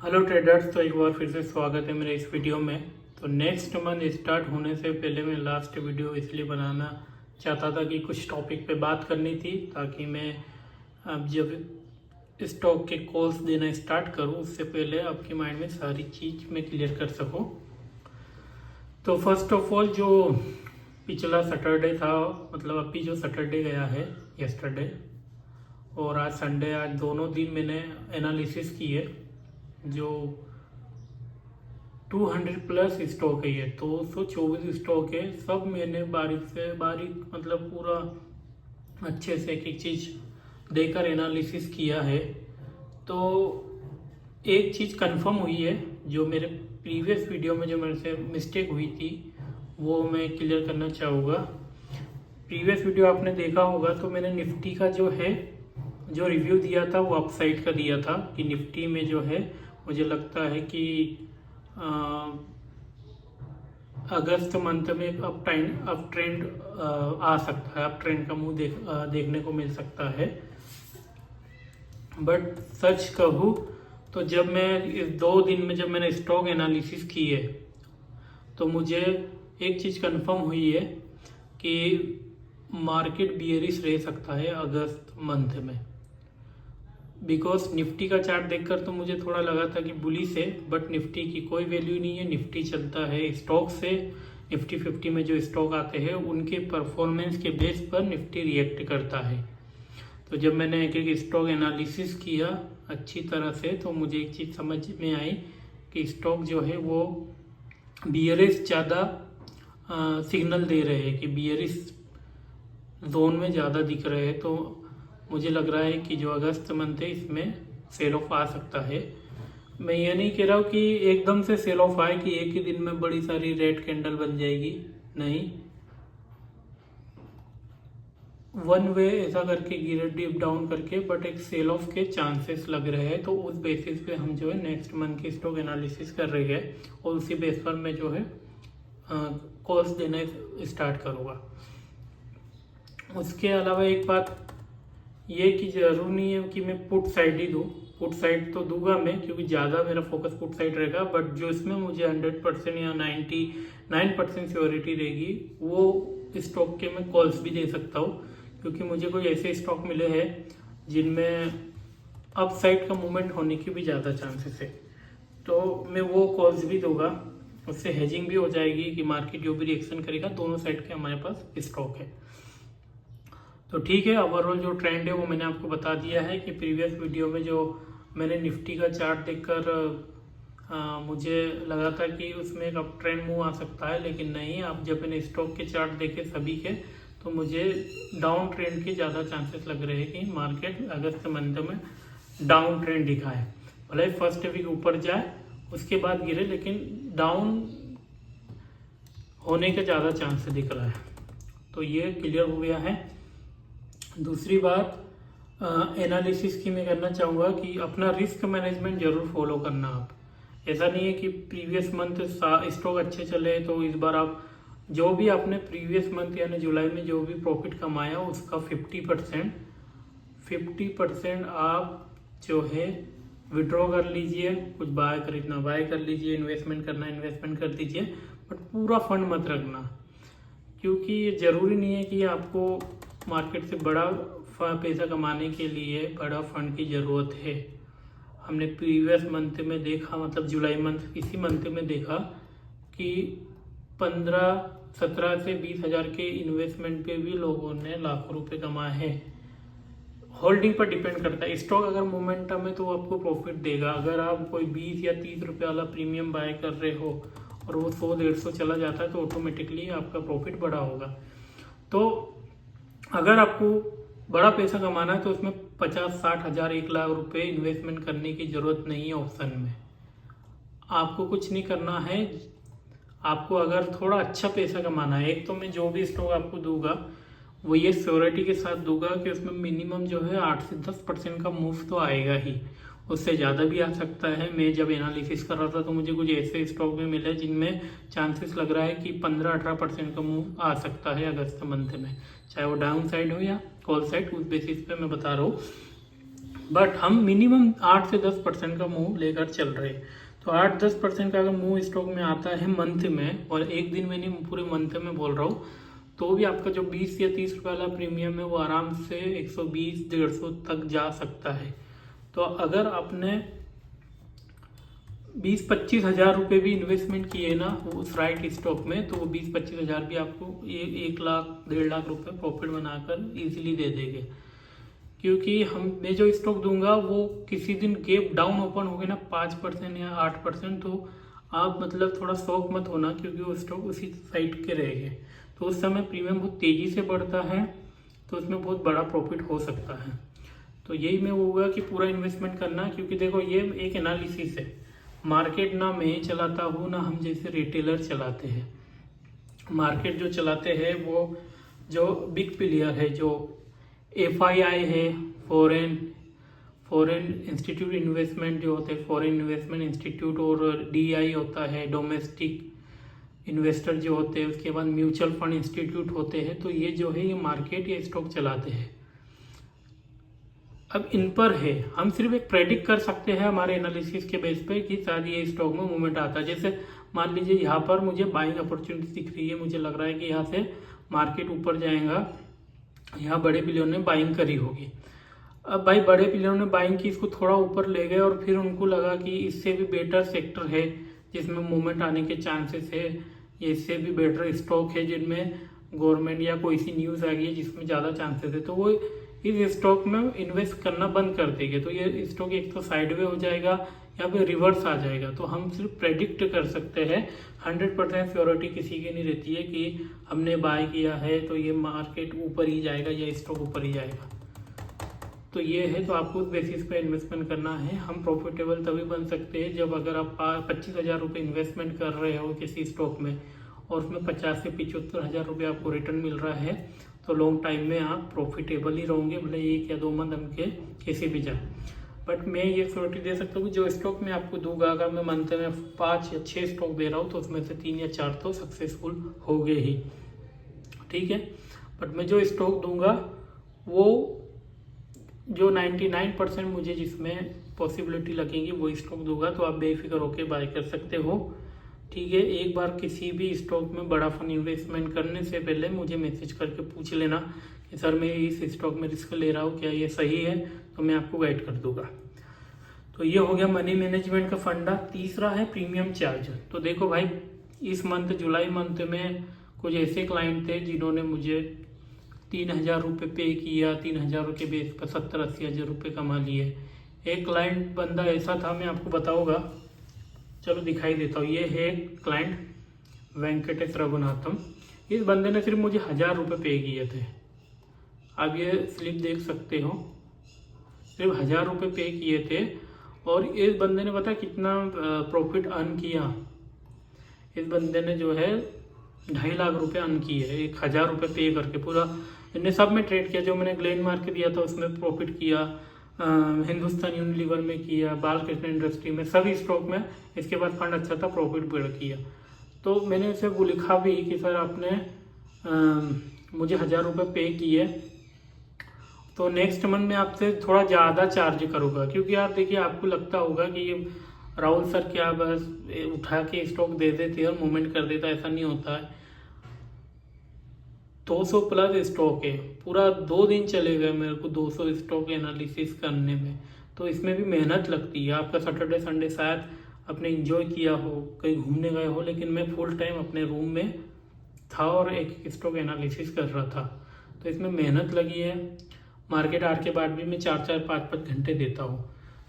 Hello traders, तो एक बार फिर से स्वागत है मेरे इस वीडियो में। तो नेक्स्ट मंथ स्टार्ट होने से पहले मैं लास्ट वीडियो इसलिए बनाना चाहता था कि कुछ टॉपिक पे बात करनी थी, ताकि मैं अब जब स्टॉक के कॉल्स देना स्टार्ट करूं उससे पहले आपके माइंड में सारी चीज़ मैं क्लियर कर सकूं। तो फर्स्ट ऑफ ऑल, जो पिछला सैटरडे था, मतलब अभी जो सैटरडे गया है यस्टरडे, और आज संडे, आज दोनों दिन मैंने एनालिसिस की है। जो 200 प्लस स्टॉक है, ये 224 स्टॉक है। सब मैंने बारीक से बारीक, मतलब पूरा अच्छे से एक एक चीज़ देकर एनालिसिस किया है। तो एक चीज़ कंफर्म हुई है, जो मेरे प्रीवियस वीडियो में जो मेरे से मिस्टेक हुई थी वो मैं क्लियर करना चाहूँगा। प्रीवियस वीडियो आपने देखा होगा, तो मैंने निफ्टी का जो है जो रिव्यू दिया था वो अपसाइड का दिया था कि निफ्टी में जो है मुझे लगता है कि अगस्त मंथ में अप ट्रेंड आ सकता है, अप ट्रेंड का मुंह देखने को मिल सकता है। बट सच कहूँ तो जब मैं इस 2 दिन में जब मैंने स्टॉक एनालिसिस की है, तो मुझे एक चीज़ कंफर्म हुई है कि मार्केट बियरिश रह सकता है अगस्त मंथ में। बिकॉज निफ्टी का चार्ट देखकर तो मुझे थोड़ा लगा था कि बुलिश है, बट निफ्टी की कोई वैल्यू नहीं है। निफ्टी चलता है स्टॉक से, निफ्टी 50 में जो स्टॉक आते हैं उनके परफॉर्मेंस के बेस पर निफ्टी रिएक्ट करता है। तो जब मैंने एक एक स्टॉक एनालिसिस किया अच्छी तरह से, तो मुझे एक चीज़ समझ में आई कि स्टॉक जो है वो बियरिश ज़्यादा सिग्नल दे रहे हैं, कि बियरिश जोन में ज़्यादा दिख रहे हैं। तो मुझे लग रहा है कि जो अगस्त मंथ है इसमें सेल ऑफ आ सकता है। मैं ये नहीं कह रहा हूँ कि एकदम से सेल ऑफ आए कि एक ही दिन में बड़ी सारी रेड कैंडल बन जाएगी, नहीं। वन वे ऐसा करके गिरे डीप डाउन करके, बट एक सेल ऑफ के चांसेस लग रहे हैं। तो उस बेसिस पे हम जो है नेक्स्ट मंथ की स्टॉक एनालिसिस कर रहे हैं, और उसी बेस पर मैं जो है कॉल्स देना स्टार्ट करूँगा। उसके अलावा एक बात ये कि जरूरी नहीं है कि मैं पुट साइड ही दूँ। पुट साइड तो दूंगा मैं, क्योंकि ज़्यादा मेरा फोकस पुट साइड रहेगा। बट जो इसमें मुझे 100% या 99% श्योरिटी रहेगी, वो स्टॉक के मैं कॉल्स भी दे सकता हूँ, क्योंकि मुझे कोई ऐसे स्टॉक मिले हैं जिनमें अप साइड का मूवमेंट होने की भी ज़्यादा चांसेस है। तो मैं वो कॉल्स भी दूंगा, उससे हेजिंग भी हो जाएगी कि मार्केट जो भी रिएक्शन करेगा, दोनों साइड के हमारे पास स्टॉक है। तो ठीक है, ओवरऑल जो ट्रेंड है वो मैंने आपको बता दिया है। कि प्रीवियस वीडियो में जो मैंने निफ्टी का चार्ट देखकर मुझे लगा था कि उसमें एक अप ट्रेंड मूव आ सकता है, लेकिन नहीं। आप जब मैंने स्टॉक के चार्ट देखे सभी के, तो मुझे डाउन ट्रेंड के ज़्यादा चांसेस लग रहे हैं कि मार्केट अगस्त मंथ में डाउन ट्रेंड दिखाए। भले फर्स्ट वीक ऊपर जाए उसके बाद गिरे, लेकिन डाउन होने के ज़्यादा चांस दिख रहा है। तो ये क्लियर हो गया है। दूसरी बात एनालिसिस की मैं करना चाहूँगा कि अपना रिस्क मैनेजमेंट जरूर फॉलो करना। आप ऐसा नहीं है कि प्रीवियस मंथ स्टॉक अच्छे चले तो इस बार आप जो भी आपने प्रीवियस मंथ यानी जुलाई में जो भी प्रॉफिट कमाया उसका 50% आप जो है विड्रॉ कर लीजिए। कुछ बाय खरीदना बाय कर लीजिए, इन्वेस्टमेंट करना इन्वेस्टमेंट कर दीजिए, बट पूरा फंड मत रखना, क्योंकि ये ज़रूरी नहीं है कि आपको मार्केट से बड़ा पैसा कमाने के लिए बड़ा फंड की ज़रूरत है। हमने प्रीवियस मंथ में देखा, मतलब जुलाई मंथ, इसी मंथ में देखा कि 15-17 से 20 हज़ार के इन्वेस्टमेंट पे भी लोगों ने लाखों रुपए कमाए हैं। होल्डिंग पर डिपेंड करता है। स्टॉक अगर मोमेंटम है तो आपको प्रॉफिट देगा। अगर आप कोई 20 या 30 रुपये वाला प्रीमियम बाय कर रहे हो और वो 100-150 चला जाता है, तो ऑटोमेटिकली आपका प्रॉफिट बड़ा होगा। तो अगर आपको बड़ा पैसा कमाना है तो उसमें 50-60 हज़ार 1 लाख रुपए इन्वेस्टमेंट करने की ज़रूरत नहीं है। ऑप्शन में आपको कुछ नहीं करना है। आपको अगर थोड़ा अच्छा पैसा कमाना है, एक तो मैं जो भी स्टॉक आपको दूंगा वो ये श्योरिटी के साथ दूंगा कि उसमें मिनिमम जो है 8 से 10% का मूव तो आएगा ही, उससे ज़्यादा भी आ सकता है। मैं जब एनालिसिस कर रहा था तो मुझे कुछ ऐसे स्टॉक भी मिले जिनमें चांसेस लग रहा है कि 15-18% का मूव आ सकता है अगस्त मंथ में, चाहे वो डाउन साइड हो या कॉल साइड, उस बेसिस पे मैं बता रहा हूँ। बट हम मिनिमम 8 से 10% का मूव लेकर चल रहे हैं। तो 8-10% का अगर मूव स्टॉक में आता है मंथ में, और एक दिन में नहीं पूरे मंथ में बोल रहा हूँ, तो भी आपका जो 20 या 30 रुपये वाला प्रीमियम है वो आराम से 120-150 तक जा सकता है। तो अगर आपने 20-25 हज़ार रुपये भी इन्वेस्टमेंट किए ना उस राइट स्टॉक में, तो वो 20-25 हज़ार भी आपको 1 लाख 1.5 लाख रुपये प्रॉफिट बनाकर इजीली दे देंगे। क्योंकि मैं जो स्टॉक दूंगा वो किसी दिन गैप डाउन ओपन हो गया ना 5% या 8%, तो आप मतलब थोड़ा शौक मत होना, क्योंकि वो स्टॉक उसी साइड के रहेंगे। तो उस समय प्रीमियम बहुत तेज़ी से बढ़ता है, तो उसमें बहुत बड़ा प्रॉफिट हो सकता है। तो यही मैं होगा कि पूरा इन्वेस्टमेंट करना, क्योंकि देखो ये एक एनालिसिस है। मार्केट ना मैं चलाता हूँ ना हम जैसे रिटेलर चलाते हैं। मार्केट जो चलाते हैं वो जो बिग प्लेयर है, जो FII है, फॉरेन इंस्टीट्यूट इन्वेस्टमेंट जो होते हैं, फॉरेन इन्वेस्टमेंट इंस्टीट्यूट, और DI होता है डोमेस्टिक इन्वेस्टर जो होते हैं, उसके बाद म्यूचुअल फंड इंस्टीट्यूट होते हैं। तो ये जो है ये मार्केट या स्टॉक चलाते हैं। अब इन पर है, हम सिर्फ एक प्रेडिक्ट कर सकते हैं हमारे एनालिसिस के बेस पे कि शायद ये स्टॉक में मूवमेंट आता है। जैसे मान लीजिए यहाँ पर मुझे बाइंग अपॉर्चुनिटी दिख रही है, मुझे लग रहा है कि यहाँ से मार्केट ऊपर जाएगा, यहाँ बड़े प्लेयर ने बाइंग करी होगी। अब भाई बड़े प्लेयर ने बाइंग की, इसको थोड़ा ऊपर ले गए और फिर उनको लगा कि इससे भी बेटर सेक्टर है जिसमें मूवमेंट आने के चांसेस है, इससे भी बेटर स्टॉक है जिनमें गवर्नमेंट या कोई सी न्यूज़ आ गई है जिसमें ज़्यादा चांसेस है, तो वो इस स्टॉक में इन्वेस्ट करना बंद कर देंगे। तो ये स्टॉक एक तो साइडवे हो जाएगा या फिर रिवर्स आ जाएगा। तो हम सिर्फ प्रेडिक्ट कर सकते हैं, 100% श्योरिटी किसी की नहीं रहती है कि हमने बाय किया है तो ये मार्केट ऊपर ही जाएगा या स्टॉक ऊपर ही जाएगा। तो ये है, तो आपको उस बेसिस पे इन्वेस्टमेंट करना है। हम प्रॉफिटेबल तभी बन सकते हैं जब अगर आप 25 हज़ार रुपये इन्वेस्टमेंट कर रहे हो किसी स्टॉक में और उसमें 50 से 75 हज़ार रुपये आपको रिटर्न मिल रहा है, तो लॉन्ग टाइम में आप प्रॉफिटेबल ही रहोगे, भले 1 या 2 मंथ के किसी भी जाए। बट मैं ये श्योरिटी दे सकता हूँ कि जो स्टॉक मैं आपको दूंगा, अगर मैं मंथ में 5 या 6 स्टॉक दे रहा हूँ तो उसमें से 3 या 4 तो सक्सेसफुल हो गए ही, ठीक है। बट मैं जो स्टॉक दूंगा वो जो 99% मुझे जिसमें पॉसिबिलिटी लगेगी वो स्टॉक दूंगा, तो आप बेफिक्र होकर बाय कर सकते हो, ठीक है। एक बार किसी भी स्टॉक में बड़ा फंड इन्वेस्टमेंट करने से पहले मुझे मैसेज करके पूछ लेना कि सर मैं इस स्टॉक में रिस्क ले रहा हूँ, क्या ये सही है, तो मैं आपको गाइड कर दूंगा। तो ये हो गया मनी मैनेजमेंट का फंडा। तीसरा है प्रीमियम चार्ज। तो देखो भाई, इस मंथ जुलाई मंथ में कुछ ऐसे क्लाइंट थे जिन्होंने मुझे 3,000 रुपये पे किया, 3,000 रुपये बेस पर 70-80 हज़ार रुपये कमा लिए। एक क्लाइंट बंदा ऐसा था, मैं आपको बताऊंगा, चलो दिखाई देता हूँ। ये है क्लाइंट वेंकटेश रघुनाथम। इस बंदे ने सिर्फ मुझे 1,000 रुपये पे किए थे। आप ये स्लिप देख सकते हो, सिर्फ 1,000 रुपये पे किए थे। और इस बंदे ने पता कितना प्रॉफिट अर्न किया? इस बंदे ने जो है 2.5 लाख रुपए अर्न किए, 1,000 रुपये पे करके। पूरा इनने सब में ट्रेड किया, जो मैंने ग्लेन मार्क दिया था उसमें प्रॉफिट किया, हिंदुस्तान यूनिलीवर में किया, बालकृष्ण इंडस्ट्री में, सभी स्टॉक में। इसके बाद फंड अच्छा था, प्रॉफिट बढ़ किया। तो मैंने उसे वो लिखा भी कि सर आपने मुझे 1,000 रुपये पे किए, तो नेक्स्ट मंथ में आपसे थोड़ा ज़्यादा चार्ज करूँगा। क्योंकि आप देखिए, आपको लगता होगा कि ये राहुल सर क्या बस उठा के स्टॉक दे देते और मूवमेंट कर देता, ऐसा नहीं होता है। 200 प्लस स्टॉक है, पूरा 2 दिन चले गए मेरे को 200 स्टॉक एनालिसिस करने में। तो इसमें भी मेहनत लगती है। आपका सैटरडे संडे शायद अपने एंजॉय किया हो, कहीं घूमने गए हो, लेकिन मैं फुल टाइम अपने रूम में था और एक स्टॉक एनालिसिस कर रहा था। तो इसमें मेहनत लगी है। मार्केट आर के बाद भी मैं 4-4, 5-5 घंटे देता हूँ।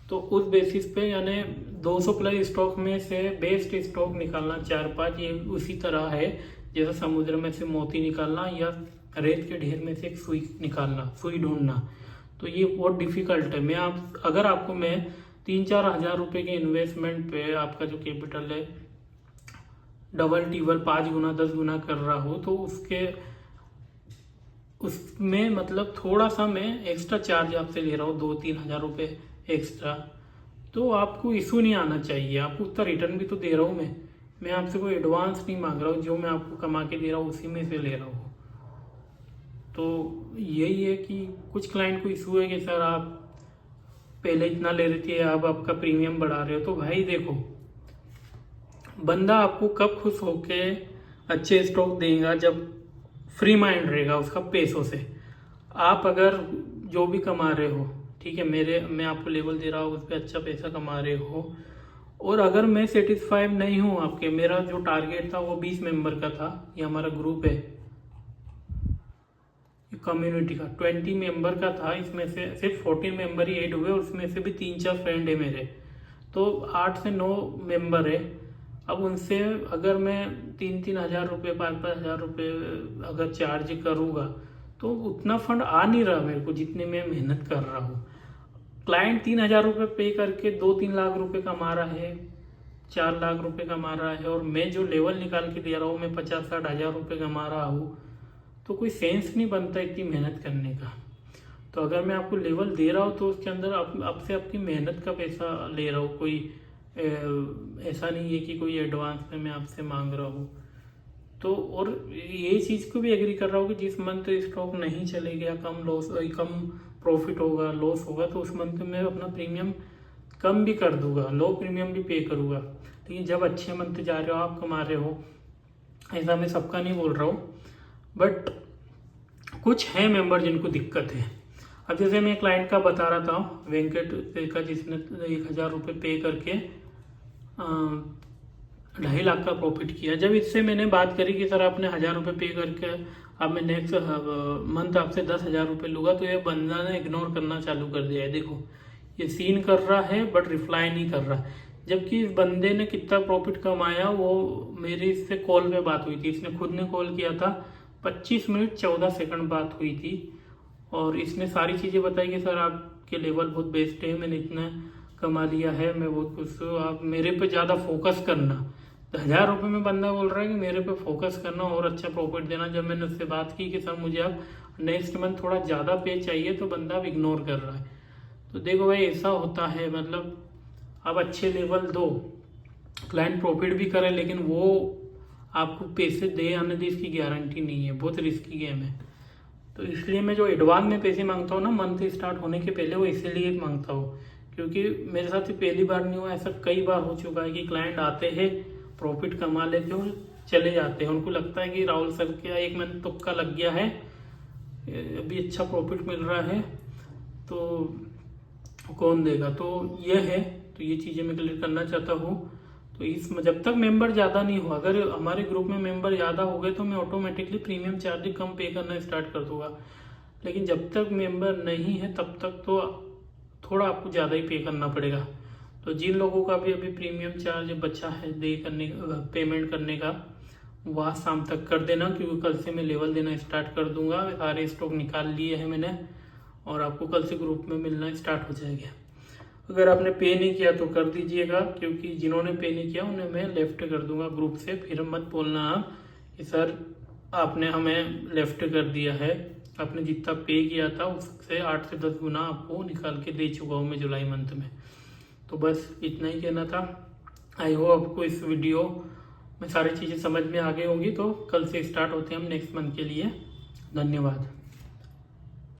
तो उस बेसिस पे यानी 200 प्लस स्टॉक में से बेस्ट स्टॉक निकालना 4-5, ये उसी तरह है जैसा समुद्र में से मोती निकालना या रेत के ढेर में से एक सुई निकालना, सुई ढूंढना। तो ये बहुत डिफिकल्ट है। अगर आपको मैं 3-4 हज़ार रुपये के इन्वेस्टमेंट पे आपका जो कैपिटल है डबल टिबल 5 गुना 10 गुना कर रहा हो, तो उसमें मतलब थोड़ा सा मैं एक्स्ट्रा चार्ज आपसे ले रहा हूँ, 2-3 हज़ार रुपये एक्स्ट्रा, तो आपको इशू नहीं आना चाहिए। आपको उतना रिटर्न भी तो दे रहा हूँ मैं आपसे कोई एडवांस नहीं मांग रहा हूँ, जो मैं आपको कमा के दे रहा हूँ उसी में से ले रहा हूँ। तो यही है कि कुछ क्लाइंट को इशू है कि सर आप पहले इतना ले रही थी अब आपका प्रीमियम बढ़ा रहे हो। तो भाई देखो, बंदा आपको कब खुश होके अच्छे स्टॉक देगा, जब फ्री माइंड रहेगा उसका पैसों से। आप अगर जो भी कमा रहे हो, ठीक है, मैं आपको लेवल दे रहा हूँ, उस पर अच्छा पैसा कमा रहे हो, और अगर मैं सेटिस्फाइड नहीं हूँ आपके, मेरा जो टारगेट था वो 20 मेंबर का था, ये हमारा ग्रुप है कम्युनिटी का, 20 मेंबर का था, इसमें से सिर्फ 14 मेंबर ही ऐड हुए, और उसमें से भी 3-4 फ्रेंड है मेरे, तो 8 से 9 मेंबर है। अब उनसे अगर मैं 3-3 हज़ार रुपये 5-5 हज़ार रुपये अगर चार्ज करूँगा तो उतना फंड आ नहीं रहा मेरे को जितने मैं मेहनत कर रहा हूँ। क्लाइंट 3,000 रुपये पे करके 2-3 लाख रुपए कमा रहा है, 4 लाख रुपए कमा रहा है, और मैं जो लेवल निकाल के दे रहा हूँ मैं 50-60 हज़ार रुपये कमा रहा हूँ। तो कोई सेंस नहीं बनता इतनी मेहनत करने का। तो अगर मैं आपको लेवल दे रहा हूँ तो उसके अंदर आपसे आपकी मेहनत का पैसा ले रहा हूँ, कोई ऐसा नहीं है कि कोई एडवांस में मैं आपसे मांग रहा हूँ। तो और ये चीज़ को भी एग्री कर रहा हूँ कि जिस मंथ स्टॉक नहीं चलेगा, कम प्रॉफिट होगा, लॉस होगा, तो उस मंथ में अपना प्रीमियम कम भी कर दूंगा, लो प्रीमियम भी पे करूँगा। लेकिन जब अच्छे मंथ जा रहे हो, आप कमा रहे हो, ऐसा मैं सबका नहीं बोल रहा हूँ, बट कुछ है मेंबर जिनको दिक्कत है। अब जैसे मैं क्लाइंट का बता रहा था वेंकट का, जिसने 1,000 रुपये पे करके 2.5 लाख का प्रॉफिट किया। जब इससे मैंने बात करी कि सर आपने 1,000 रुपये पे करके अब मैं नेक्स्ट मंथ आपसे 10,000 रुपये लूँगा, तो ये बंदा ने इग्नोर करना चालू कर दिया है। देखो ये सीन कर रहा है बट रिप्लाई नहीं कर रहा, जबकि इस बंदे ने कितना प्रॉफिट कमाया वो मेरी इससे कॉल पे बात हुई थी, इसने खुद ने कॉल किया था, 25 मिनट 14 सेकंड बात हुई थी, और इसने सारी चीज़ें बताई कि सर आपके लेवल बहुत बेस्ट है, मैंने इतना कमा लिया है, मैं बहुत खुश हूँ, आप मेरे पे ज़्यादा फोकस करना। 1,000 रुपये में बंदा बोल रहा है कि मेरे पे फोकस करना और अच्छा प्रॉफिट देना। जब मैंने उससे बात की कि सर मुझे अब नेक्स्ट मंथ थोड़ा ज़्यादा पे चाहिए, तो बंदा अब इग्नोर कर रहा है। तो देखो भाई ऐसा होता है, मतलब आप अच्छे लेवल दो, क्लाइंट प्रॉफिट भी करे, लेकिन वो आपको पैसे दे आने दे इसकी गारंटी नहीं है, बहुत रिस्की गेम है। तो इसलिए मैं जो एडवांस में पैसे मांगता हूँ ना मंथ स्टार्ट होने के पहले, वो इसीलिए मांगता हूँ क्योंकि मेरे साथ ही पहली बार नहीं हुआ, ऐसा कई बार हो चुका है कि क्लाइंट आते हैं, प्रॉफिट कमा लेते हो, चले जाते हैं। उनको लगता है कि राहुल सर का एक मंथ तुक्का लग गया है, अभी अच्छा प्रॉफिट मिल रहा है तो कौन देगा। तो ये है, तो ये चीज़ें मैं क्लियर करना चाहता हूँ। तो इस जब तक मेंबर ज़्यादा नहीं हो, अगर हमारे ग्रुप में मेंबर ज़्यादा हो गए तो मैं ऑटोमेटिकली प्रीमियम चार्ज कम पे करना स्टार्ट कर दूंगा, लेकिन जब तक मेंबर नहीं है तब तक तो थोड़ा आपको ज़्यादा ही पे करना पड़ेगा। तो जिन लोगों का भी अभी प्रीमियम चार्ज बचा है पेमेंट करने का, वह शाम तक कर देना, क्योंकि कल से मैं लेवल देना स्टार्ट कर दूंगा। सारे स्टॉक निकाल लिए हैं मैंने, और आपको कल से ग्रुप में मिलना स्टार्ट हो जाएगा। अगर आपने पे नहीं किया तो कर दीजिएगा, क्योंकि जिन्होंने पे नहीं किया उन्हें मैं लेफ्ट कर दूंगा ग्रुप से। फिर मत बोलना आप कि सर आपने हमें लेफ्ट कर दिया है, आपने जितना पे किया था उससे 8 से 10 गुना आपको निकाल के दे चुका हूँ मैं जुलाई मंथ में। तो बस इतना ही कहना था। आई होप आपको इस वीडियो में सारी चीज़ें समझ में आ गई होंगी। तो कल से स्टार्ट होते हैं हम नेक्स्ट मंथ के लिए। धन्यवाद।